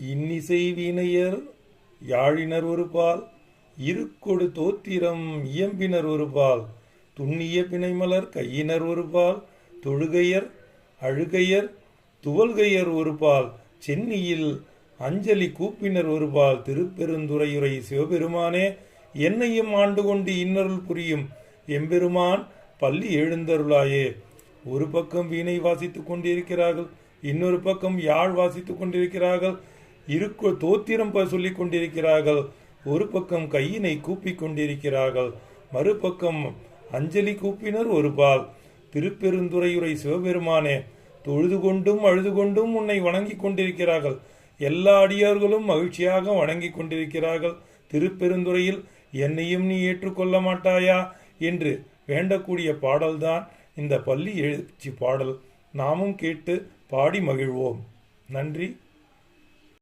இன்னிசை வீணையர் யாழினர் ஒருபால் இருக்கொடு தோத்திரம் இயம்பினர் ஒருபால் துண்ணிய பிணைமலர் கையினர் ஒருபால் தொழுகையர் அழுகையர் துவல்கையர் ஒருபால் சென்னியில் அஞ்சலி கூப்பினர் ஒருபால் திருப்பெருந்துறையுரை சிவபெருமானே என்னையும் ஆண்டு கொண்டு இன்னருள் புரியும் எம்பெருமான் பள்ளி எழுந்தருளாயே. ஒரு பக்கம் வீணை வாசித்துக் கொண்டிருக்கிறார்கள், இன்னொரு பக்கம் யாழ் வாசித்துக் கொண்டிருக்கிறார்கள், தோத்திரம் சொல்லிக் கொண்டிருக்கிறார்கள். ஒரு பக்கம் கையினை கூப்பிக் கொண்டிருக்கிறார்கள், மறுபக்கம் அஞ்சலி கூப்பினர் ஒருபால். திருப்பெருந்துறையுரை சிவபெருமானே தொழுது கொண்டும் அழுது கொண்டும் உன்னை வணங்கி கொண்டிருக்கிறார்கள். எல்லா அடியார்களும் மகிழ்ச்சியாக வணங்கி கொண்டிருக்கிறார்கள். திருப்பெருந்துறையில் என்னையும் நீ ஏற்றுக்கொள்ள மாட்டாயா என்று வேண்டக்கூடிய பாடல்தான் இந்த பள்ளி எழுச்சி பாடல். நாமும் கேட்டு பாடி மகிழ்வோம். நன்றி.